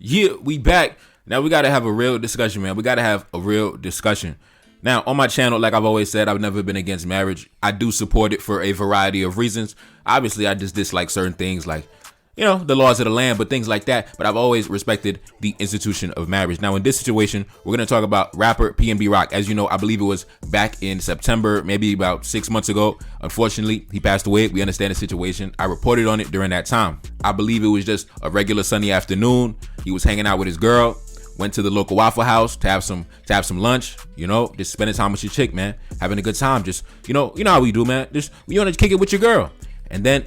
Yeah, we back. Now we gotta have a real discussion, man. We gotta have a real discussion. Now, on my channel, like I've always said, I've never been against marriage. I do support it for a variety of reasons. Obviously, I just dislike certain things like, the laws of the land, but things like that. But I've always respected the institution of marriage. Now, in this situation, we're going to talk about rapper PNB Rock. As you know, I believe it was back in September, maybe about 6 months ago. Unfortunately, he passed away. We understand the situation. I reported on it during that time. I believe it was just a regular sunny afternoon. He was hanging out with his girl. Went to the local Waffle House to have some lunch, just spending time with your chick, man. Having a good time. Just, you know how we do, man. Just, you want to kick it with your girl. And then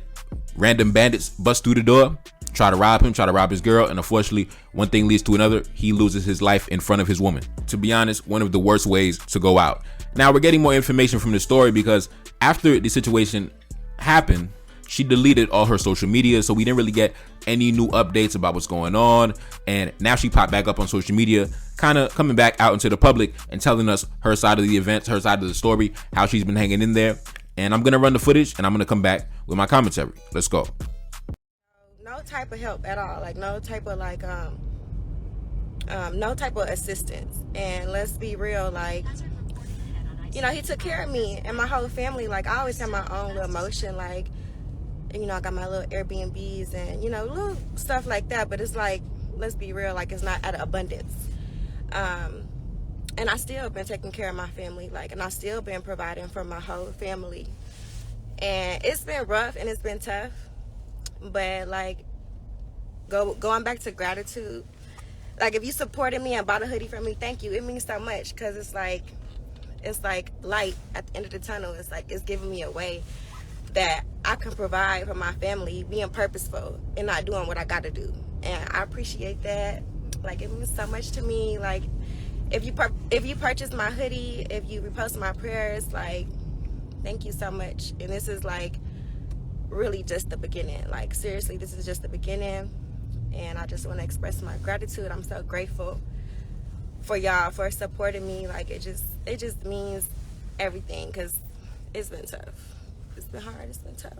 random bandits bust through the door, try to rob him, try to rob his girl. And unfortunately, one thing leads to another. He loses his life in front of his woman. To be honest, one of the worst ways to go out. Now, we're getting more information from the story because after the situation happened, she deleted all her social media, so we didn't really get any new updates about what's going on. And now she popped back up on social media, kind of coming back out into the public and telling us her side of the events, her side of the story, how she's been hanging in there. And I'm going to run the footage and I'm going to come back with my commentary. Let's go. No type of help at all. No type of no type of assistance. And let's be real, he took care of me and my whole family. I always have my own little motion, I got my little Airbnbs and, little stuff like that. But it's let's be real, it's not out of abundance. And I still been taking care of my family, and I still been providing for my whole family. And it's been rough and it's been tough. But, going back to gratitude, if you supported me and bought a hoodie for me, thank you. It means so much because it's light at the end of the tunnel. It's giving me a way that I can provide for my family, being purposeful and not doing what I got to do. And I appreciate that. It means so much to me. If you purchase my hoodie, if you repost my prayers, thank you so much. And this is really just the beginning. Seriously, this is just the beginning. And I just want to express my gratitude. I'm so grateful for y'all for supporting me. It just means everything because it's been tough. It's been hard. It's been tough.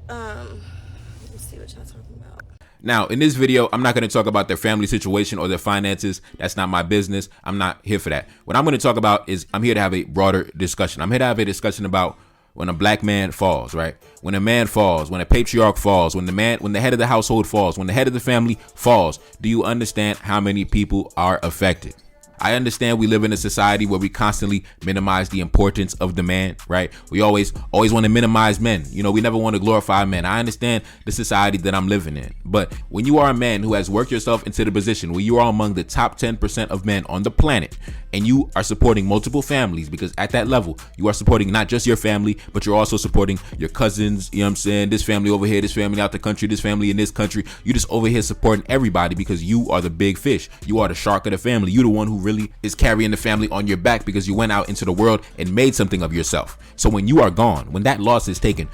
Let's see what y'all talking about. Now, in this video, I'm not going to talk about their family situation or their finances. That's not my business. I'm not here for that. What I'm going to talk about is I'm here to have a broader discussion. I'm here to have a discussion about when a black man falls, right? When a man falls, when a patriarch falls, when the head of the household falls, when the head of the family falls, do you understand how many people are affected? I understand we live in a society where we constantly minimize the importance of the man, right? We always want to minimize men. We never want to glorify men. I understand the society that I'm living in. But when you are a man who has worked yourself into the position where you are among the top 10% of men on the planet and you are supporting multiple families, because at that level, you are supporting not just your family, but you're also supporting your cousins, this family over here, this family out the country, this family in this country. You just over here supporting everybody because you are the big fish. You are the shark of the family. You're the one who really is carrying the family on your back because you went out into the world and made something of yourself. So when you are gone, when that loss is taken,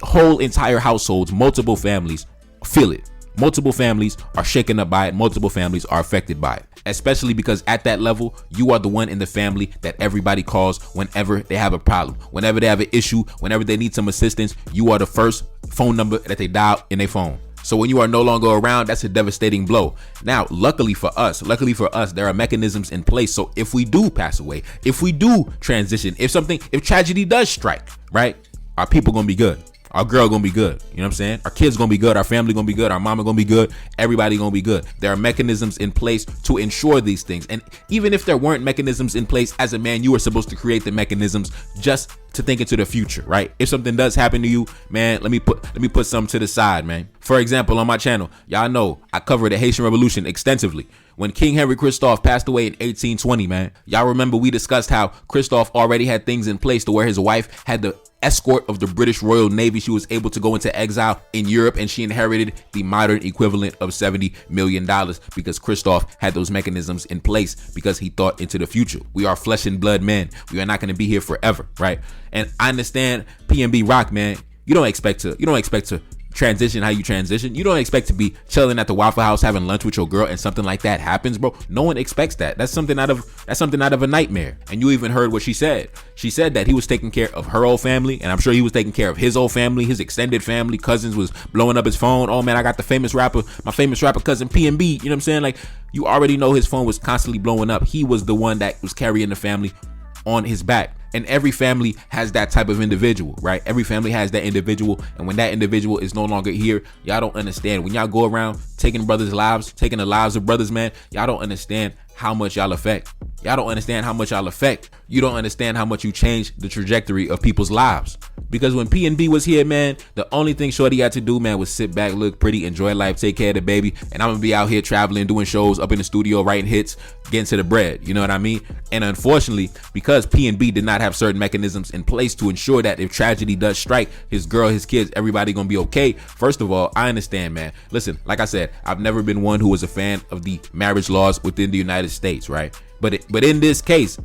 whole entire households, multiple families feel it. Multiple families are shaken up by it. Multiple families are affected by it, especially because at that level, you are the one in the family that everybody calls whenever they have a problem, whenever they have an issue, whenever they need some assistance. You are the first phone number that they dial in their phone. So when you are no longer around, that's a devastating blow. Now, luckily for us, there are mechanisms in place. So if we do pass away, if we do transition, if tragedy does strike, right, our people gonna be good. Our girl gonna be good. You know what I'm saying? Our kids gonna be good. Our family gonna be good. Our mama gonna be good. Everybody gonna be good. There are mechanisms in place to ensure these things. And even if there weren't mechanisms in place, as a man, you are supposed to create the mechanisms just to think into the future, right? If something does happen to you, man, let me put some to the side, man. For example, on my channel, y'all know I covered the Haitian Revolution extensively. When King Henry Christophe passed away in 1820, man, y'all remember we discussed how Christophe already had things in place to where his wife had the escort of the British Royal Navy. She was able to go into exile in Europe and she inherited the modern equivalent of $70 million because Christophe had those mechanisms in place because he thought into the future. We are flesh and blood men. We are not going to be here forever, right? And I understand PNB Rock, man. You don't expect to transition how you transition. You don't expect to be chilling at the Waffle House having lunch with your girl and something like that happens, bro. No one expects that. That's something out of a nightmare. And you even heard what she said. She said that he was taking care of her old family, and I'm sure he was taking care of his old family, his extended family. Cousins was blowing up his phone. Oh man, I got my famous rapper cousin PNB. You know what I'm saying? Like, you already know his phone was constantly blowing up. He was the one that was carrying the family on his back. And every family has that type of individual, right? Every family has that individual. And when that individual is no longer here, y'all don't understand. When y'all go around taking brothers' lives, taking the lives of brothers, man, y'all don't understand how much y'all affect. Y'all don't understand how much y'all affect. You don't understand how much you change the trajectory of people's lives. Because when PNB was here, man, the only thing Shorty had to do, man, was sit back, look pretty, enjoy life, take care of the baby. And I'm gonna be out here traveling, doing shows, up in the studio, writing hits, getting to the bread. You know what I mean? And unfortunately, because PNB did not have certain mechanisms in place to ensure that if tragedy does strike his girl, his kids, everybody gonna be okay. First of all, I understand, man. Listen, like I said, I've never been one who was a fan of the marriage laws within the United States, right? But in this case,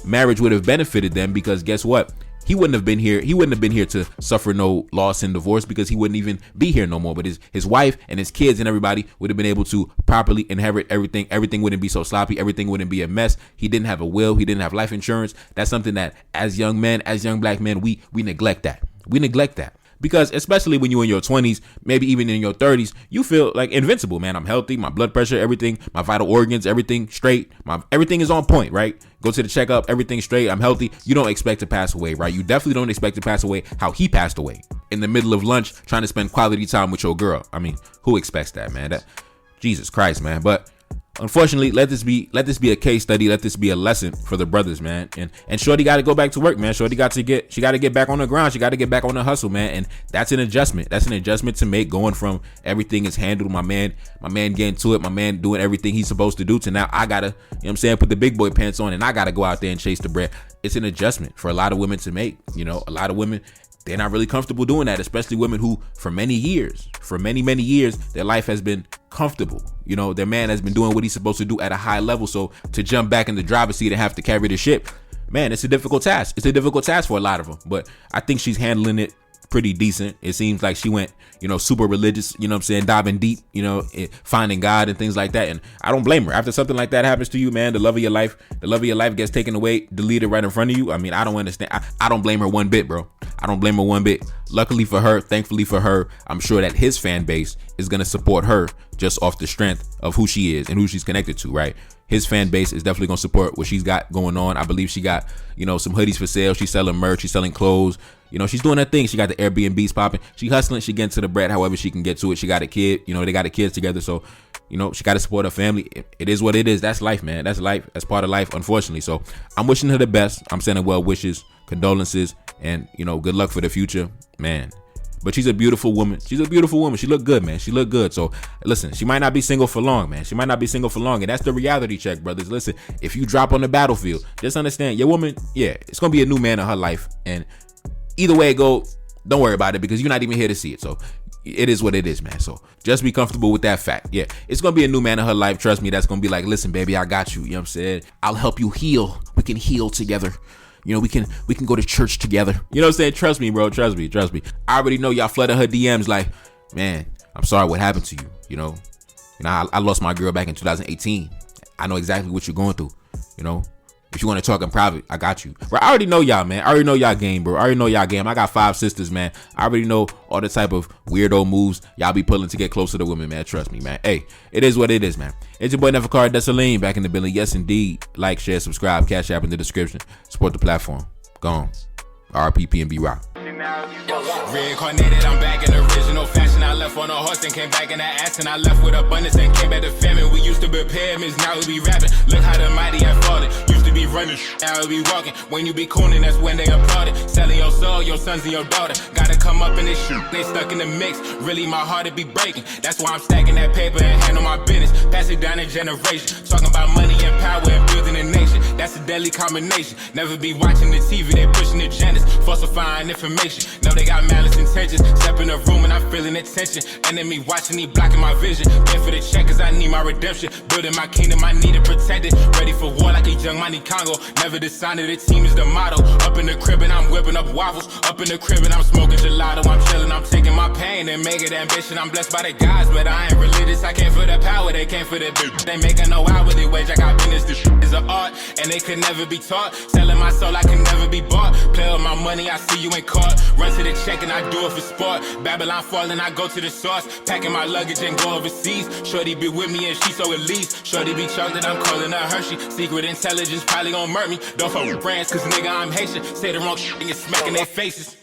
marriage would have benefited them, because guess what? He wouldn't have been here. He wouldn't have been here to suffer no loss and divorce, because he wouldn't even be here no more. But his wife and his kids and everybody would have been able to properly inherit everything. Everything wouldn't be so sloppy. Everything wouldn't be a mess. He didn't have a will. He didn't have life insurance. That's something that as young men, as young black men, we neglect that. We neglect that. Because especially when you're in your 20s, maybe even in your 30s, you feel like invincible, man. I'm healthy, my blood pressure, everything, my vital organs, everything straight. Everything is on point, right? Go to the checkup, everything's straight, I'm healthy. You don't expect to pass away, right? You definitely don't expect to pass away how he passed away, in the middle of lunch, trying to spend quality time with your girl. I mean, who expects that, man? Jesus Christ, man. But unfortunately, let this be a case study. Let this be a lesson for the brothers, man. And Shorty got to go back to work, man. Shorty got to get back on the ground. She got to get back on the hustle, man. And that's an adjustment. That's an adjustment to make, going from everything is handled, my man getting to it, my man doing everything he's supposed to do, to now I gotta, you know what I'm saying, put the big boy pants on and I gotta go out there and chase the bread. It's an adjustment for a lot of women to make. You know, a lot of women, they're not really comfortable doing that, especially women who for many years, their life has been comfortable. You know, their man has been doing what he's supposed to do at a high level. So to jump back in the driver's seat and have to carry the ship, man, it's a difficult task. It's a difficult task for a lot of them. But I think she's handling it pretty decent. It seems like she went, you know, super religious, you know what I'm saying, diving deep, you know, finding God and things like that. And I don't blame her. After something like that happens to you, man, the love of your life gets taken away, deleted right in front of you. I mean, I don't understand. I don't blame her one bit, bro. I don't blame her one bit. Luckily for her, thankfully for her, I'm sure that his fan base is going to support her just off the strength of who she is and who she's connected to, right? His fan base is definitely going to support what she's got going on. I believe she got, you know, some hoodies for sale. She's selling merch. She's selling clothes. You know, she's doing her thing. She got the Airbnbs popping. She hustling. She getting to the bread however she can get to it. She got a kid. You know, they got the kids together. So, you know, she got to support her family. It is what it is. That's life, man. That's life. That's part of life, unfortunately. So I'm wishing her the best. I'm sending well wishes, condolences, and, you know, good luck for the future, man. But she's a beautiful woman. She look good, man. She look good. So listen, she might not be single for long, man. She might not be single for long. And that's the reality check, brothers. Listen, if you drop on the battlefield, just understand your woman, yeah, it's going to be a new man in her life. And either way it go, don't worry about it, because you're not even here to see it. So it is what it is, man. So just be comfortable with that fact. Yeah, it's going to be a new man in her life. Trust me, that's going to be like, listen, baby, I got you. You know what I'm saying? I'll help you heal. We can heal together. You know, we can go to church together. You know what I'm saying? Trust me, bro. Trust me. I already know y'all flooded her DMs like, man, I'm sorry what happened to you. You know, I lost my girl back in 2018. I know exactly what you're going through. You know, if you want to talk in private, I got you. Bro, I already know y'all, man. I already know y'all game, bro. I already know y'all game. I got 5 sisters, man. I already know all the type of weirdo moves y'all be pulling to get closer to women, man. Trust me, man. Hey, it is what it is, man. It's your boy Neferkar Desaline back in the building. Yes, indeed. Like, share, subscribe, Cash App in the description. Support the platform. Gone. RP PNB Rock. Reincarnated, I'm back in original fashion. I left on a horse and came back in that ass, and I left with abundance and came back to famine. We used to be pyramids, now we be rapping. Look how the mighty have fallen. Used to be running, now we be walking. When you be cooning, that's when they applauded. Selling your soul, your sons and your daughter. Gotta come up in this shit, they stuck in the mix. Really, my heart it be breaking. That's why I'm stacking that paper and handle my business. Pass it down in generation. Talking about money and power and building a nation. That's a deadly combination. Never be watching the TV, they pushing agendas, falsifying information. Know they got malice intentions. Step in the room and I feeling attention. Enemy watching me blocking my vision. Been for the check cause I need my redemption. Building my kingdom, I need it protected. Ready for war like a young Money Congo. Never decided the team is the motto. Up in the crib and I'm whipping up waffles. Up in the crib and I'm smoking gelato. I'm chilling, I'm taking my pain and make it ambition. I'm blessed by the gods, but I ain't religious. I came for the power, they came for the bitch. They making no hourly wage, I got business. This shit is an art, and they could never be taught. Selling my soul, I can never be bought. Play with my money, I see you ain't caught. Run to the check and I do it for sport. Babylon falling, I go to the source. Packing my luggage and go overseas. Shorty be with me and she so at least. Shorty be chocolate, I'm calling her Hershey. Secret intelligence probably gon' murk me. Don't fuck with brands, cause nigga I'm Haitian. Say the wrong shit and get smack in their faces.